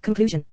Conclusion.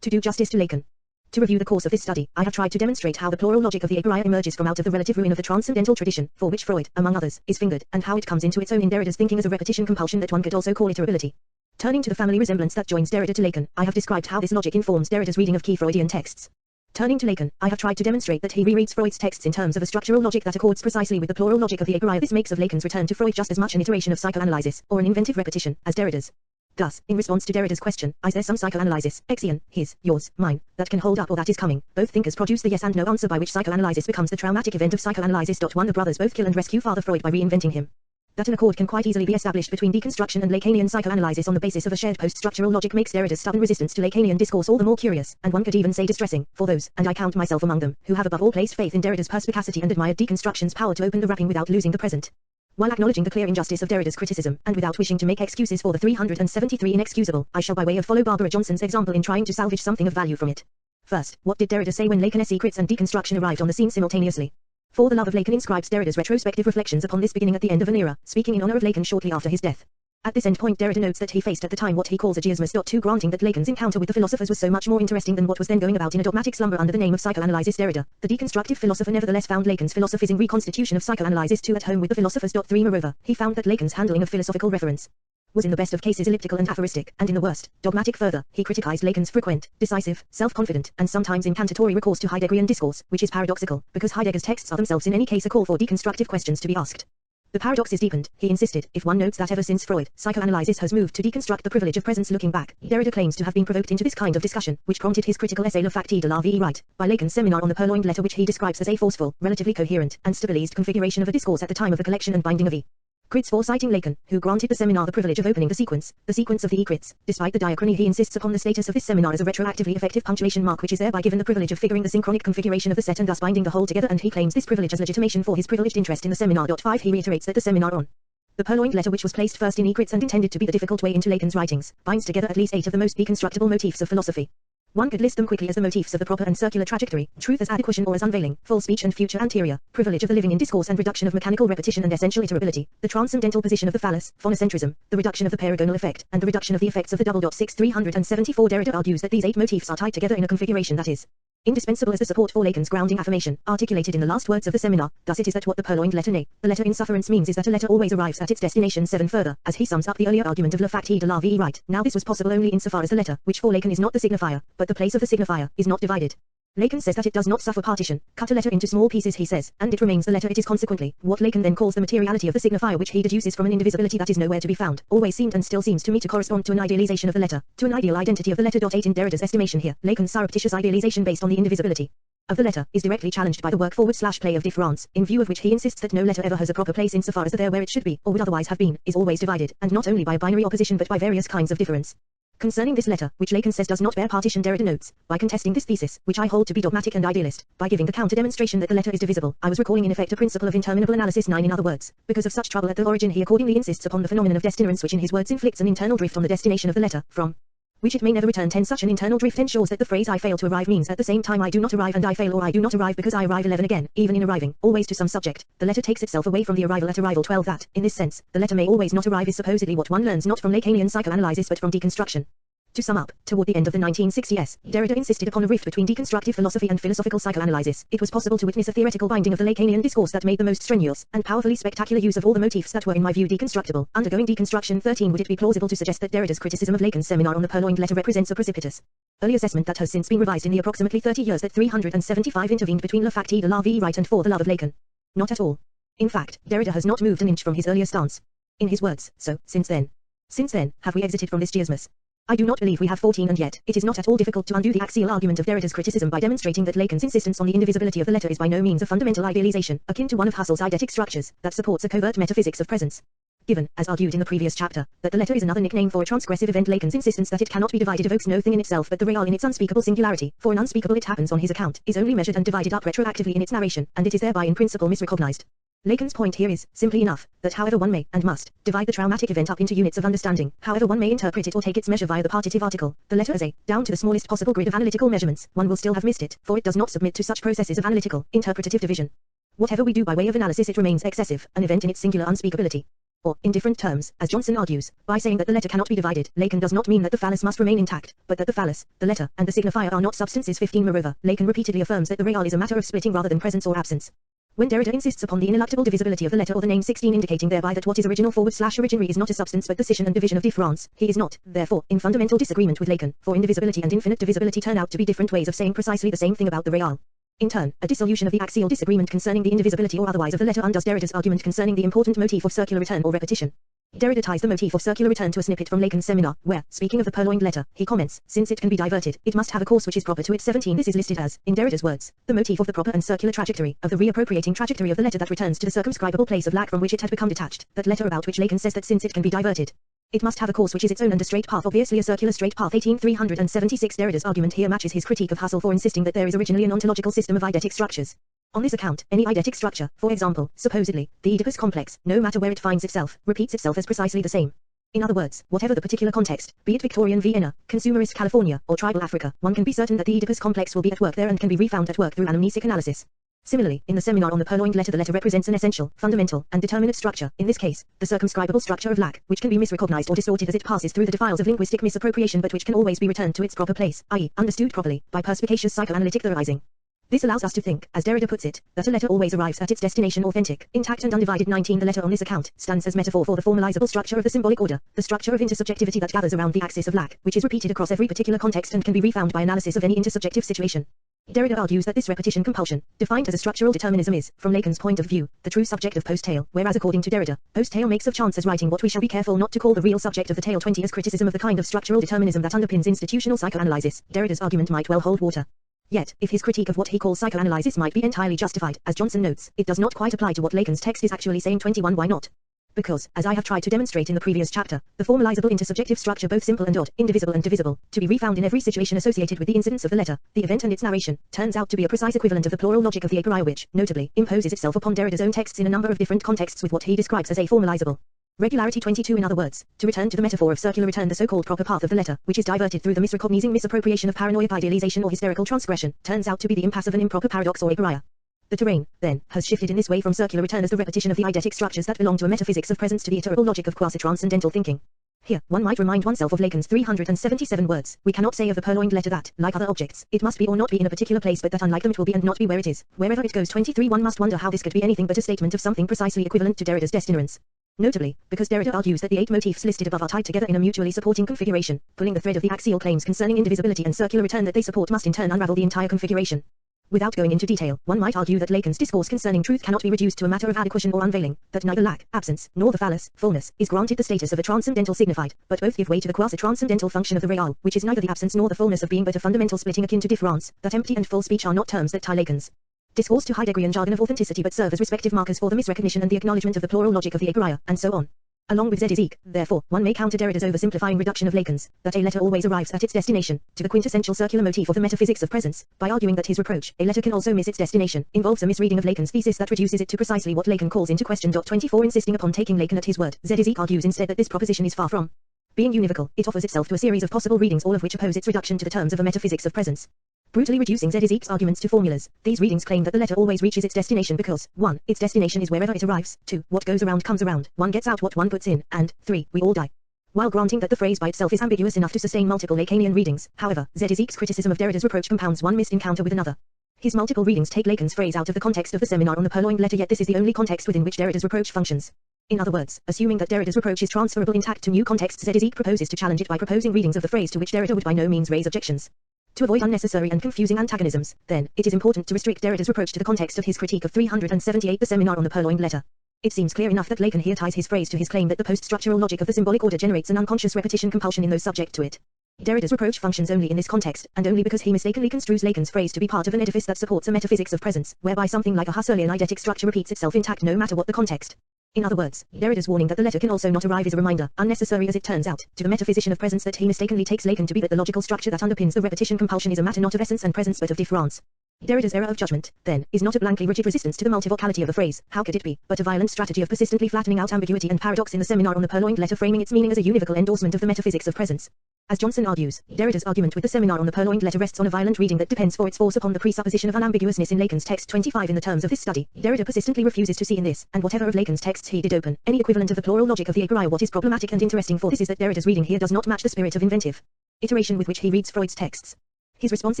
To do justice to Lacan. To review the course of this study, I have tried to demonstrate how the plural logic of the a priori emerges from out of the relative ruin of the transcendental tradition, for which Freud, among others, is fingered, and how it comes into its own in Derrida's thinking as a repetition compulsion that one could also call iterability. Turning to the family resemblance that joins Derrida to Lacan, I have described how this logic informs Derrida's reading of key Freudian texts. Turning to Lacan, I have tried to demonstrate that he rereads Freud's texts in terms of a structural logic that accords precisely with the plural logic of the a priori. This makes of Lacan's return to Freud just as much an iteration of psychoanalysis, or an inventive repetition, as Derrida's. Thus, in response to Derrida's question, is there some psychoanalysis, Exian, his, yours, mine, that can hold up or that is coming, both thinkers produce the yes and no answer by which psychoanalysis becomes the traumatic event of psychoanalysis. One, the brothers both kill and rescue Father Freud by reinventing him. That an accord can quite easily be established between deconstruction and Lacanian psychoanalysis on the basis of a shared post-structural logic makes Derrida's stubborn resistance to Lacanian discourse all the more curious, and one could even say distressing, for those, and I count myself among them, who have above all placed faith in Derrida's perspicacity and admired deconstruction's power to open the wrapping without losing the present. While acknowledging the clear injustice of Derrida's criticism, and without wishing to make excuses for the 373 inexcusable, I shall by way of follow Barbara Johnson's example in trying to salvage something of value from it. First, what did Derrida say when Lacan's secrets and deconstruction arrived on the scene simultaneously? For the Love of Lacan inscribes Derrida's retrospective reflections upon this beginning at the end of an era, speaking in honor of Lacan shortly after his death. At this end point Derrida notes that he faced at the time what he calls a chiasmus. Granting that Lacan's encounter with the philosophers was so much more interesting than what was then going about in a dogmatic slumber under the name of psychoanalysis. Derrida, the deconstructive philosopher, nevertheless found Lacan's philosophizing reconstitution of psychoanalysis too at home with the philosophers. 3 Moreover, he found that Lacan's handling of philosophical reference was in the best of cases elliptical and aphoristic, and in the worst, dogmatic. Further, he criticized Lacan's frequent, decisive, self-confident, and sometimes incantatory recourse to Heideggerian discourse, which is paradoxical, because Heidegger's texts are themselves in any case a call for deconstructive questions to be asked. The paradox is deepened, he insisted, if one notes that ever since Freud, psychoanalysis has moved to deconstruct the privilege of presence. Looking back, Derrida claims to have been provoked into this kind of discussion, which prompted his critical essay La Facti de la Vie right, by Lacan's seminar on the purloined letter, which he describes as a forceful, relatively coherent, and stabilized configuration of a discourse at the time of the collection and binding of E. Crits. For citing Lacan, who granted the seminar the privilege of opening the sequence of the E-crits. Despite the diachrony, he insists upon the status of this seminar as a retroactively effective punctuation mark which is thereby given the privilege of figuring the synchronic configuration of the set and thus binding the whole together, and he claims this privilege as legitimation for his privileged interest in the seminar. 5 He reiterates that the seminar on the purloined letter, which was placed first in E-crits and intended to be the difficult way into Lacan's writings, binds together at least 8 of the most deconstructible motifs of philosophy. One could list them quickly as the motifs of the proper and circular trajectory, truth as adequation or as unveiling, full speech and future anterior, privilege of the living in discourse and reduction of mechanical repetition and essential iterability, the transcendental position of the phallus, phonocentrism, the reduction of the paragonal effect, and the reduction of the effects of the double. 6 374 Derrida argues that these 8 motifs are tied together in a configuration that is indispensable as the support for Lacan's grounding affirmation, articulated in the last words of the seminar. Thus it is that what the purloined letter, nay, the letter in sufferance, means is that a letter always arrives at its destination. 7 Further, as he sums up the earlier argument of La Facti de la Vie right, now this was possible only insofar as the letter, which for Lacan is not the signifier, but the place of the signifier, is not divided. Lacan says that it does not suffer partition, cut a letter into small pieces, he says, and it remains the letter. It is consequently what Lacan then calls the materiality of the signifier, which he deduces from an indivisibility that is nowhere to be found, always seemed and still seems to me to correspond to an idealization of the letter, to an ideal identity of the letter. 8 In Derrida's estimation here, Lacan's surreptitious idealization based on the indivisibility of the letter is directly challenged by the work /play of difference, in view of which he insists that no letter ever has a proper place insofar as the there where it should be, or would otherwise have been, is always divided, and not only by a binary opposition but by various kinds of difference. Concerning this letter, which Lacan says does not bear partition, Derrida notes, by contesting this thesis, which I hold to be dogmatic and idealist, by giving the counter-demonstration that the letter is divisible, I was recalling in effect a principle of interminable analysis. 9 In other words, because of such trouble at the origin, he accordingly insists upon the phenomenon of destinarence, which in his words inflicts an internal drift on the destination of the letter, from which it may never return. 10 Such an internal drift ensures that the phrase I fail to arrive means at the same time I do not arrive and I fail, or I do not arrive because I arrive. 11 Again, even in arriving, always to some subject, the letter takes itself away from the arrival at arrival. 12 That, in this sense, the letter may always not arrive is supposedly what one learns not from Lacanian psychoanalysis but from deconstruction. To sum up, toward the end of the 1960s, Derrida insisted upon a rift between deconstructive philosophy and philosophical psychoanalysis. It was possible to witness a theoretical binding of the Lacanian discourse that made the most strenuous and powerfully spectacular use of all the motifs that were in my view deconstructible. Undergoing deconstruction. 13 Would it be plausible to suggest that Derrida's criticism of Lacan's seminar on the purloined letter represents a precipitous early assessment that has since been revised in the approximately 30 years that 375 intervened between La Facti de la Vie right and For the Love of Lacan? Not at all. In fact, Derrida has not moved an inch from his earlier stance. In his words, so, since then, have we exited from this chiasmus? I do not believe we have 14, and yet, it is not at all difficult to undo the axial argument of Derrida's criticism by demonstrating that Lacan's insistence on the indivisibility of the letter is by no means a fundamental idealization, akin to one of Husserl's eidetic structures, that supports a covert metaphysics of presence. Given, as argued in the previous chapter, that the letter is another nickname for a transgressive event, Lacan's insistence that it cannot be divided evokes no thing in itself but the real in its unspeakable singularity, for an unspeakable it happens on his account, is only measured and divided up retroactively in its narration, and it is thereby in principle misrecognized. Lacan's point here is, simply enough, that however one may, and must, divide the traumatic event up into units of understanding, however one may interpret it or take its measure via the partitive article, the letter as a, down to the smallest possible grid of analytical measurements, one will still have missed it, for it does not submit to such processes of analytical, interpretative division. Whatever we do by way of analysis it remains excessive, an event in its singular unspeakability. Or, in different terms, as Johnson argues, by saying that the letter cannot be divided, Lacan does not mean that the phallus must remain intact, but that the phallus, the letter, and the signifier are not substances. 15. Moreover, Lacan repeatedly affirms that the real is a matter of splitting rather than presence or absence. When Derrida insists upon the ineluctable divisibility of the letter or the name 16, indicating thereby that what is original/originary is not a substance but the scission and division of difference, he is not, therefore, in fundamental disagreement with Lacan, for indivisibility and infinite divisibility turn out to be different ways of saying precisely the same thing about the real. In turn, a dissolution of the axial disagreement concerning the indivisibility or otherwise of the letter undoes Derrida's argument concerning the important motif of circular return or repetition. Derrida ties the motif of circular return to a snippet from Lacan's seminar, where, speaking of the purloined letter, he comments, since it can be diverted, it must have a course which is proper to it. 17. This is listed as, in Derrida's words, the motif of the proper and circular trajectory, of the reappropriating trajectory of the letter that returns to the circumscribable place of lac from which it had become detached, that letter about which Lacan says that since it can be diverted, it must have a course which is its own and a straight path, obviously a circular straight path. 18. 376. Derrida's argument here matches his critique of Husserl for insisting that there is originally an ontological system of eidetic structures. On this account, any eidetic structure, for example, supposedly, the Oedipus complex, no matter where it finds itself, repeats itself as precisely the same. In other words, whatever the particular context, be it Victorian Vienna, consumerist California, or tribal Africa, one can be certain that the Oedipus complex will be at work there and can be refound at work through anamnesic analysis. Similarly, in the seminar on the purloined letter, the letter represents an essential, fundamental, and determinate structure, in this case, the circumscribable structure of lac, which can be misrecognized or distorted as it passes through the defiles of linguistic misappropriation but which can always be returned to its proper place, i.e., understood properly, by perspicacious psychoanalytic theorizing. This allows us to think, as Derrida puts it, that a letter always arrives at its destination authentic, intact and undivided. 19. The letter on this account stands as metaphor for the formalizable structure of the symbolic order, the structure of intersubjectivity that gathers around the axis of lac, which is repeated across every particular context and can be refound by analysis of any intersubjective situation. Derrida argues that this repetition compulsion, defined as a structural determinism, is, from Lacan's point of view, the true subject of post-tale, whereas according to Derrida, post-tale makes of chance as writing what we shall be careful not to call the real subject of the tale. 20. As criticism of the kind of structural determinism that underpins institutional psychoanalysis, Derrida's argument might well hold water. Yet, if his critique of what he calls psychoanalysis might be entirely justified, as Johnson notes, it does not quite apply to what Lacan's text is actually saying. 21. Why not? Because, as I have tried to demonstrate in the previous chapter, the formalizable intersubjective structure, both simple and odd, indivisible and divisible, to be refound in every situation associated with the incidents of the letter, the event and its narration, turns out to be a precise equivalent of the plural logic of the a priori which, notably, imposes itself upon Derrida's own texts in a number of different contexts with what he describes as a formalizable regularity. 22. In other words, to return to the metaphor of circular return, the so-called proper path of the letter, which is diverted through the misrecognizing misappropriation of paranoiac idealization or hysterical transgression, turns out to be the impasse of an improper paradox or aporia. The terrain, then, has shifted in this way from circular return as the repetition of the eidetic structures that belong to a metaphysics of presence to the iterable logic of quasi-transcendental thinking. Here, one might remind oneself of Lacan's 377 words. We cannot say of the purloined letter that, like other objects, it must be or not be in a particular place, but that unlike them it will be and not be where it is, wherever it goes. 23. One must wonder how this could be anything but a statement of something precisely equivalent to Derrida's destinerance. Notably, because Derrida argues that the 8 motifs listed above are tied together in a mutually supporting configuration, pulling the thread of the axial claims concerning indivisibility and circular return that they support must in turn unravel the entire configuration. Without going into detail, one might argue that Lacan's discourse concerning truth cannot be reduced to a matter of adequation or unveiling, that neither lac, absence, nor the phallus, fullness, is granted the status of a transcendental signified, but both give way to the quasi-transcendental function of the real, which is neither the absence nor the fullness of being but a fundamental splitting akin to difference, that empty and full speech are not terms that tie Lacan's discourse to Heideggerian jargon of authenticity but serve as respective markers for the misrecognition and the acknowledgement of the plural logic of the aporia, and so on. Along with Vis-a vis, therefore, one may counter Derrida's oversimplifying reduction of Lacan's, that a letter always arrives at its destination, to the quintessential circular motif of the metaphysics of presence, by arguing that his reproach, a letter can also miss its destination, involves a misreading of Lacan's thesis that reduces it to precisely what Lacan calls into question. 24. Insisting upon taking Lacan at his word, Vis-a vis argues instead that this proposition is far from being univocal. It offers itself to a series of possible readings, all of which oppose its reduction to the terms of a metaphysics of presence. Brutally reducing Vis-a vis arguments to formulas, these readings claim that the letter always reaches its destination because 1. Its destination is wherever it arrives, 2. What goes around comes around, 1 gets out what 1 puts in, and 3. We all die. While granting that the phrase by itself is ambiguous enough to sustain multiple Lacanian readings, however, Vis-a vis criticism of Derrida's reproach compounds one missed encounter with another. His multiple readings take Lacan's phrase out of the context of the seminar on the purloined letter, yet this is the only context within which Derrida's reproach functions. In other words, assuming that Derrida's reproach is transferable intact to new contexts, Vis-a vis proposes to challenge it by proposing readings of the phrase to which Derrida would by no means raise objections. To avoid unnecessary and confusing antagonisms, then, it is important to restrict Derrida's reproach to the context of his critique of 378, the seminar on the purloined letter. It seems clear enough that Lacan here ties his phrase to his claim that the post-structural logic of the symbolic order generates an unconscious repetition compulsion in those subject to it. Derrida's reproach functions only in this context, and only because he mistakenly construes Lacan's phrase to be part of an edifice that supports a metaphysics of presence, whereby something like a Husserlian eidetic structure repeats itself intact no matter what the context. In other words, Derrida's warning that the letter can also not arrive is a reminder, unnecessary as it turns out, to the metaphysician of presence that he mistakenly takes Lacan to be that the logical structure that underpins the repetition compulsion is a matter not of essence and presence but of difference. Derrida's error of judgment, then, is not a blankly rigid resistance to the multivocality of the phrase, how could it be, but a violent strategy of persistently flattening out ambiguity and paradox in the seminar on the purloined letter, framing its meaning as a univocal endorsement of the metaphysics of presence. As Johnson argues, Derrida's argument with the seminar on the purloined letter rests on a violent reading that depends for its force upon the presupposition of unambiguousness in Lacan's text 25. In the terms of this study, Derrida persistently refuses to see in this, and whatever of Lacan's texts he did open, any equivalent of the plural logic of the a priori. What is problematic and interesting for this is that Derrida's reading here does not match the spirit of inventive iteration with which he reads Freud's texts. His response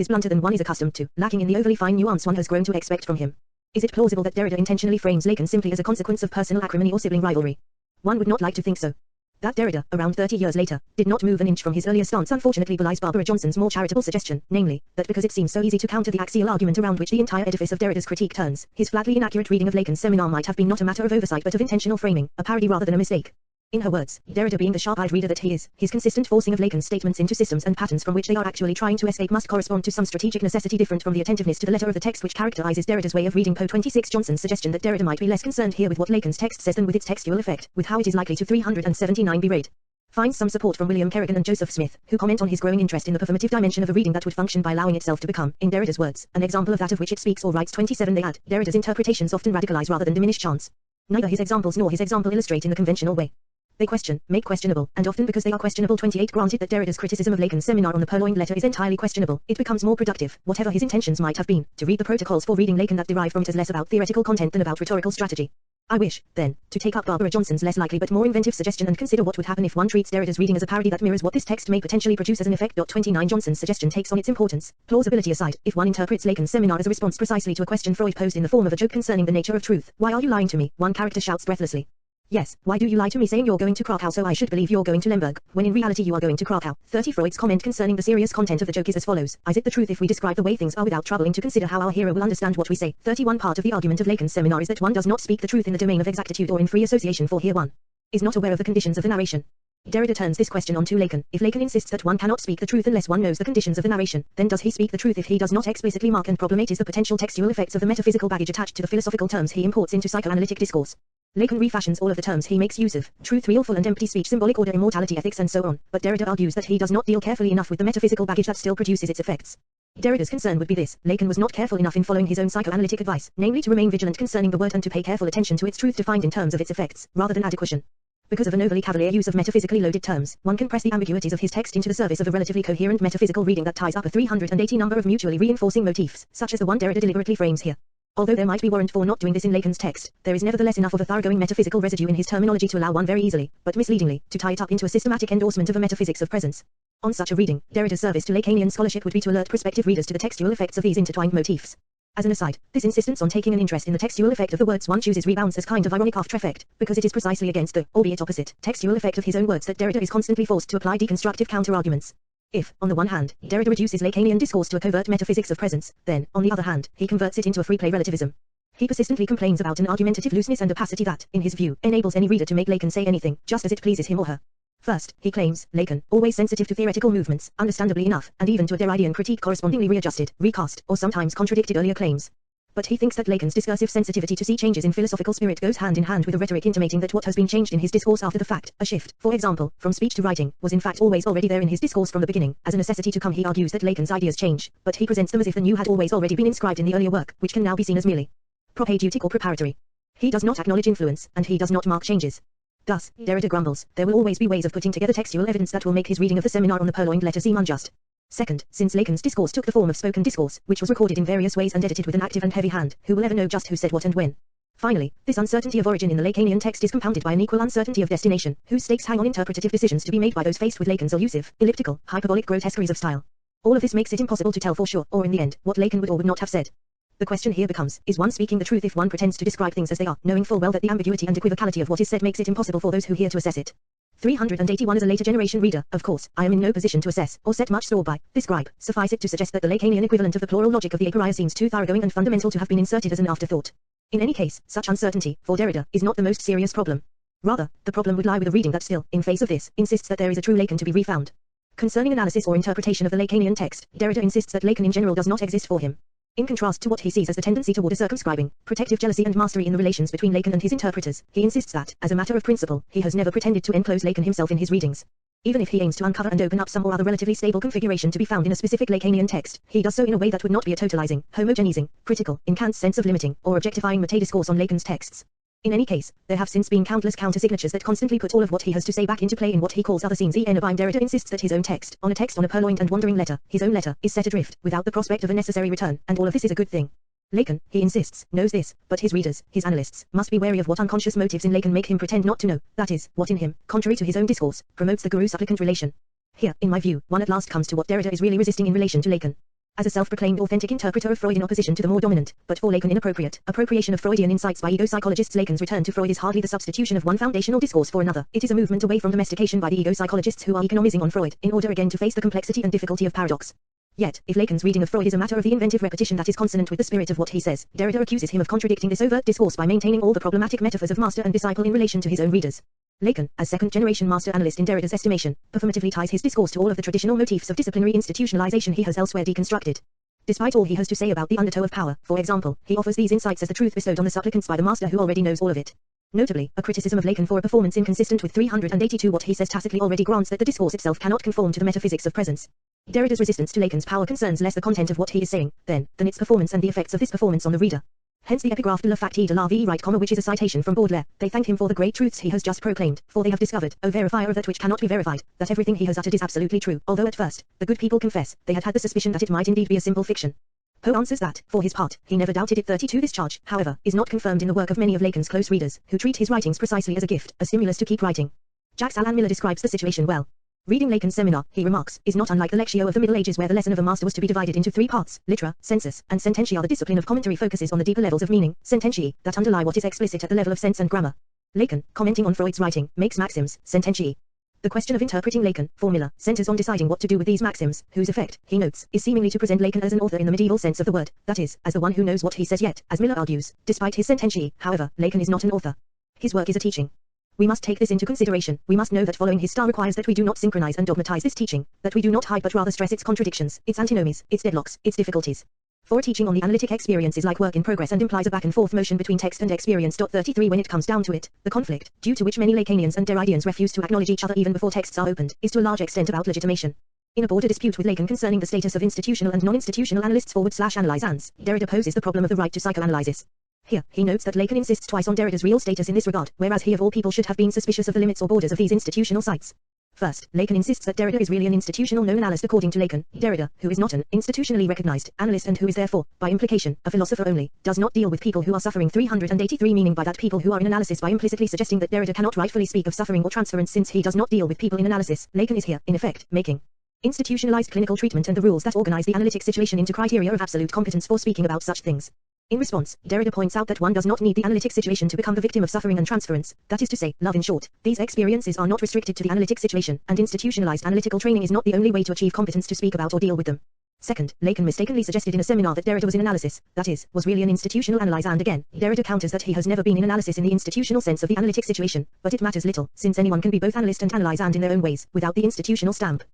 is blunter than one is accustomed to, lacking in the overly fine nuance one has grown to expect from him. Is it plausible that Derrida intentionally frames Lacan simply as a consequence of personal acrimony or sibling rivalry? One would not like to think so. That Derrida, around 30 years later, did not move an inch from his earlier stance unfortunately belies Barbara Johnson's more charitable suggestion, namely, that because it seems so easy to counter the axial argument around which the entire edifice of Derrida's critique turns, his flatly inaccurate reading of Lacan's seminar might have been not a matter of oversight but of intentional framing, a parody rather than a mistake. In her words, Derrida being the sharp-eyed reader that he is, his consistent forcing of Lacan's statements into systems and patterns from which they are actually trying to escape must correspond to some strategic necessity different from the attentiveness to the letter of the text which characterizes Derrida's way of reading. Po 26. Johnson's suggestion that Derrida might be less concerned here with what Lacan's text says than with its textual effect, with how it is likely to 379 be read, finds some support from William Kerrigan and Joseph Smith, who comment on his growing interest in the performative dimension of a reading that would function by allowing itself to become, in Derrida's words, an example of that of which it speaks or writes. 27. They add, Derrida's interpretations often radicalize rather than diminish chance. Neither his examples nor his example illustrate in the conventional way. They question, make questionable, and often because they are questionable. 28. Granted that Derrida's criticism of Lacan's seminar on the purloined letter is entirely questionable, it becomes more productive, whatever his intentions might have been, to read the protocols for reading Lacan that derive from it as less about theoretical content than about rhetorical strategy. I wish, then, to take up Barbara Johnson's less likely but more inventive suggestion and consider what would happen if one treats Derrida's reading as a parody that mirrors what this text may potentially produce as an effect. 29. Johnson's suggestion takes on its importance. Plausibility aside, if one interprets Lacan's seminar as a response precisely to a question Freud posed in the form of a joke concerning the nature of truth, why are you lying to me? One character shouts breathlessly. Yes, why do you lie to me saying you're going to Krakow so I should believe you're going to Lemberg, when in reality you are going to Krakow? 30. Freud's comment concerning the serious content of the joke is as follows. Is it the truth if we describe the way things are without troubling to consider how our hero will understand what we say? 31. Part of the argument of Lacan's seminar is that one does not speak the truth in the domain of exactitude or in free association, for here one is not aware of the conditions of the narration. Derrida turns this question on to Lacan. If Lacan insists that one cannot speak the truth unless one knows the conditions of the narration, then does he speak the truth if he does not explicitly mark and problematize the potential textual effects of the metaphysical baggage attached to the philosophical terms he imports into psychoanalytic discourse? Lacan refashions all of the terms he makes use of, truth, real, full and empty speech, symbolic order, immortality, ethics and so on, but Derrida argues that he does not deal carefully enough with the metaphysical baggage that still produces its effects. Derrida's concern would be this: Lacan was not careful enough in following his own psychoanalytic advice, namely to remain vigilant concerning the word and to pay careful attention to its truth defined in terms of its effects, rather than adequation. Because of an overly cavalier use of metaphysically loaded terms, one can press the ambiguities of his text into the service of a relatively coherent metaphysical reading that ties up a 380 number of mutually reinforcing motifs, such as the one Derrida deliberately frames here. Although there might be warrant for not doing this in Lacan's text, there is nevertheless enough of a thoroughgoing metaphysical residue in his terminology to allow one very easily, but misleadingly, to tie it up into a systematic endorsement of a metaphysics of presence. On such a reading, Derrida's service to Lacanian scholarship would be to alert prospective readers to the textual effects of these intertwined motifs. As an aside, this insistence on taking an interest in the textual effect of the words one chooses rebounds as kind of ironic after effect, because it is precisely against the, albeit opposite, textual effect of his own words that Derrida is constantly forced to apply deconstructive counter-arguments. If, on the one hand, Derrida reduces Lacanian discourse to a covert metaphysics of presence, then, on the other hand, he converts it into a free-play relativism. He persistently complains about an argumentative looseness and opacity that, in his view, enables any reader to make Lacan say anything, just as it pleases him or her. First, he claims, Lacan, always sensitive to theoretical movements, understandably enough, and even to a Derridean critique correspondingly readjusted, recast, or sometimes contradicted earlier claims. But he thinks that Lacan's discursive sensitivity to see changes in philosophical spirit goes hand in hand with a rhetoric intimating that what has been changed in his discourse after the fact, a shift, for example, from speech to writing, was in fact always already there in his discourse from the beginning. As a necessity to come, he argues that Lacan's ideas change, but he presents them as if the new had always already been inscribed in the earlier work, which can now be seen as merely propedeutic or preparatory. He does not acknowledge influence, and he does not mark changes. Thus, Derrida grumbles, there will always be ways of putting together textual evidence that will make his reading of the seminar on the purloined letter seem unjust. Second, since Lacan's discourse took the form of spoken discourse, which was recorded in various ways and edited with an active and heavy hand, who will ever know just who said what and when? Finally, this uncertainty of origin in the Lacanian text is compounded by an equal uncertainty of destination, whose stakes hang on interpretative decisions to be made by those faced with Lacan's elusive, elliptical, hyperbolic grotesqueries of style. All of this makes it impossible to tell for sure, or in the end, what Lacan would or would not have said. The question here becomes, is one speaking the truth if one pretends to describe things as they are, knowing full well that the ambiguity and equivocality of what is said makes it impossible for those who hear to assess it? 381. As a later generation reader, of course, I am in no position to assess, or set much store by, this gripe. Suffice it to suggest that the Lacanian equivalent of the plural logic of the a priori seems too thoroughgoing and fundamental to have been inserted as an afterthought. In any case, such uncertainty, for Derrida, is not the most serious problem. Rather, the problem would lie with a reading that still, in face of this, insists that there is a true Lacan to be refound. Concerning analysis or interpretation of the Lacanian text, Derrida insists that Lacan in general does not exist for him. In contrast to what he sees as the tendency toward a circumscribing, protective jealousy and mastery in the relations between Lacan and his interpreters, he insists that, as a matter of principle, he has never pretended to enclose Lacan himself in his readings. Even if he aims to uncover and open up some or other relatively stable configuration to be found in a specific Lacanian text, he does so in a way that would not be a totalizing, homogenizing, critical, in Kant's sense of limiting, or objectifying meta-discourse on Lacan's texts. In any case, there have since been countless counter-signatures that constantly put all of what he has to say back into play in what he calls other scenes. Derrida insists that his own text, on a purloined and wandering letter, his own letter, is set adrift, without the prospect of a necessary return, and all of this is a good thing. Lacan, he insists, knows this, but his readers, his analysts, must be wary of what unconscious motives in Lacan make him pretend not to know, that is, what in him, contrary to his own discourse, promotes the guru-supplicant relation. Here, in my view, one at last comes to what Derrida is really resisting in relation to Lacan. As a self-proclaimed authentic interpreter of Freud in opposition to the more dominant, but for Lacan inappropriate, appropriation of Freudian insights by ego-psychologists, Lacan's return to Freud is hardly the substitution of one foundational discourse for another. It is a movement away from domestication by the ego-psychologists who are economizing on Freud, in order again to face the complexity and difficulty of paradox. Yet, if Lacan's reading of Freud is a matter of the inventive repetition that is consonant with the spirit of what he says, Derrida accuses him of contradicting this overt discourse by maintaining all the problematic metaphors of master and disciple in relation to his own readers. Lacan, as second-generation master analyst in Derrida's estimation, performatively ties his discourse to all of the traditional motifs of disciplinary institutionalization he has elsewhere deconstructed. Despite all he has to say about the undertow of power, for example, he offers these insights as the truth bestowed on the supplicants by the master who already knows all of it. Notably, a criticism of Lacan for a performance inconsistent with 382 what he says tacitly already grants that the discourse itself cannot conform to the metaphysics of presence. Derrida's resistance to Lacan's power concerns less the content of what he is saying, then, than its performance and the effects of this performance on the reader. Hence the epigraph de la facte de la vie right, which is a citation from Baudelaire. They thank him for the great truths he has just proclaimed, for they have discovered, O verifier of that which cannot be verified, that everything he has uttered is absolutely true, although at first, the good people confess, they had the suspicion that it might indeed be a simple fiction. Poe answers that, for his part, he never doubted it. 32 This charge, however, is not confirmed in the work of many of Lacan's close readers, who treat his writings precisely as a gift, a stimulus to keep writing. Jacques Alan Miller describes the situation well. Reading Lacan's seminar, he remarks, is not unlike the Lectio of the Middle Ages where the lesson of a master was to be divided into three parts, litera, sensus, and sententiae. The discipline of commentary focuses on the deeper levels of meaning, sententiae, that underlie what is explicit at the level of sense and grammar. Lacan, commenting on Freud's writing, makes maxims, sententiae. The question of interpreting Lacan, formula, centers on deciding what to do with these maxims, whose effect, he notes, is seemingly to present Lacan as an author in the medieval sense of the word, that is, as the one who knows what he says. Yet, as Miller argues, despite his sententiae, however, Lacan is not an author. His work is a teaching. We must take this into consideration. We must know that following his style requires that we do not synchronize and dogmatize this teaching, that we do not hide but rather stress its contradictions, its antinomies, its deadlocks, its difficulties. For teaching on the analytic experience is like work in progress and implies a back and forth motion between text and experience. 33 When it comes down to it, the conflict, due to which many Lacanians and Derridians refuse to acknowledge each other even before texts are opened, is to a large extent about legitimation. In a border dispute with Lacan concerning the status of institutional and non-institutional analysts /analysans, Derrida poses the problem of the right to psychoanalysis. Here, he notes that Lacan insists twice on Derrida's real status in this regard, whereas he of all people should have been suspicious of the limits or borders of these institutional sites. First, Lacan insists that Derrida is really an institutional known analyst according to Lacan. Derrida, who is not an institutionally recognized analyst and who is therefore, by implication, a philosopher only, does not deal with people who are suffering. 383 Meaning by that people who are in analysis, by implicitly suggesting that Derrida cannot rightfully speak of suffering or transference since he does not deal with people in analysis. Lacan is here, in effect, making institutionalized clinical treatment and the rules that organize the analytic situation into criteria of absolute competence for speaking about such things. In response, Derrida points out that one does not need the analytic situation to become the victim of suffering and transference, that is to say, love in short. These experiences are not restricted to the analytic situation, and institutionalized analytical training is not the only way to achieve competence to speak about or deal with them. Second, Lacan mistakenly suggested in a seminar that Derrida was in analysis, that is, was really an institutional analyzer, and again, Derrida counters that he has never been in analysis in the institutional sense of the analytic situation, but it matters little, since anyone can be both analyst and analyze and in their own ways, without the institutional stamp.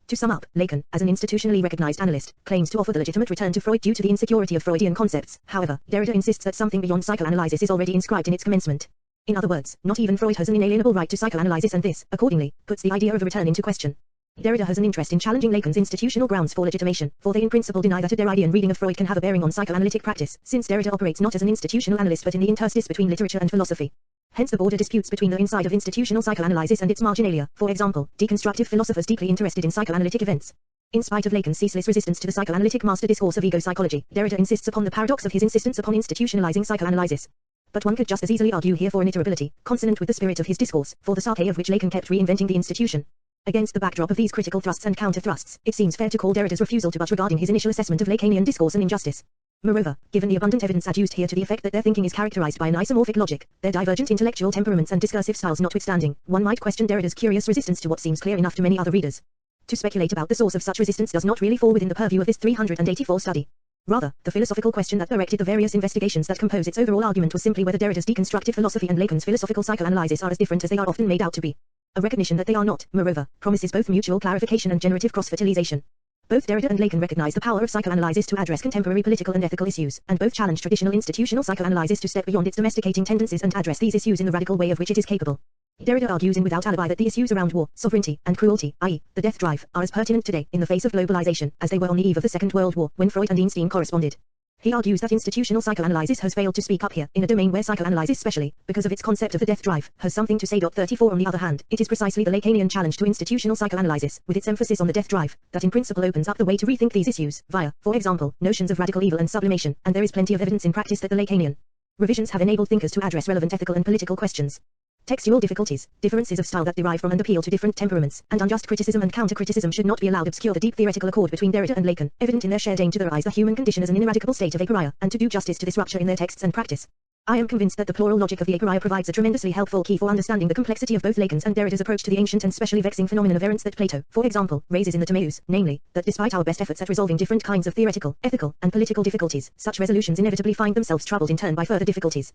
To sum up, Lacan, as an institutionally recognized analyst, claims to offer the legitimate return to Freud due to the insecurity of Freudian concepts. However, Derrida insists that something beyond psychoanalysis is already inscribed in its commencement. In other words, not even Freud has an inalienable right to psychoanalysis, and this, accordingly, puts the idea of a return into question. Derrida has an interest in challenging Lacan's institutional grounds for legitimation, for they in principle deny that a Derridian reading of Freud can have a bearing on psychoanalytic practice, since Derrida operates not as an institutional analyst but in the interstice between literature and philosophy. Hence the border disputes between the inside of institutional psychoanalysis and its marginalia, for example, deconstructive philosophers deeply interested in psychoanalytic events. In spite of Lacan's ceaseless resistance to the psychoanalytic master discourse of ego-psychology, Derrida insists upon the paradox of his insistence upon institutionalizing psychoanalysis. But one could just as easily argue here for an iterability, consonant with the spirit of his discourse, for the sake of which Lacan kept reinventing the institution. Against the backdrop of these critical thrusts and counter-thrusts, it seems fair to call Derrida's refusal to budge regarding his initial assessment of Lacanian discourse an injustice. Moreover, given the abundant evidence adduced here to the effect that their thinking is characterized by an isomorphic logic, their divergent intellectual temperaments and discursive styles notwithstanding, one might question Derrida's curious resistance to what seems clear enough to many other readers. To speculate about the source of such resistance does not really fall within the purview of this 384 study. Rather, the philosophical question that directed the various investigations that compose its overall argument was simply whether Derrida's deconstructive philosophy and Lacan's philosophical psychoanalysis are as different as they are often made out to be. A recognition that they are not, moreover, promises both mutual clarification and generative cross-fertilization. Both Derrida and Lacan recognize the power of psychoanalysis to address contemporary political and ethical issues, and both challenge traditional institutional psychoanalysis to step beyond its domesticating tendencies and address these issues in the radical way of which it is capable. Derrida argues in Without Alibi that the issues around war, sovereignty, and cruelty, i.e., the death drive, are as pertinent today, in the face of globalization, as they were on the eve of the Second World War, when Freud and Einstein corresponded. He argues that institutional psychoanalysis has failed to speak up here, in a domain where psychoanalysis especially, because of its concept of the death drive, has something to say. 34 On the other hand, it is precisely the Lacanian challenge to institutional psychoanalysis, with its emphasis on the death drive, that in principle opens up the way to rethink these issues, via, for example, notions of radical evil and sublimation, and there is plenty of evidence in practice that the Lacanian revisions have enabled thinkers to address relevant ethical and political questions. Textual difficulties, differences of style that derive from and appeal to different temperaments, and unjust criticism and counter-criticism should not be allowed obscure the deep theoretical accord between Derrida and Lacan, evident in their shared aim to theorize the human condition as an ineradicable state of aporia, and to do justice to this rupture in their texts and practice. I am convinced that the plural logic of the aporia provides a tremendously helpful key for understanding the complexity of both Lacan's and Derrida's approach to the ancient and specially vexing phenomenon of errance that Plato, for example, raises in the Timaeus, namely, that despite our best efforts at resolving different kinds of theoretical, ethical, and political difficulties, such resolutions inevitably find themselves troubled in turn by further difficulties.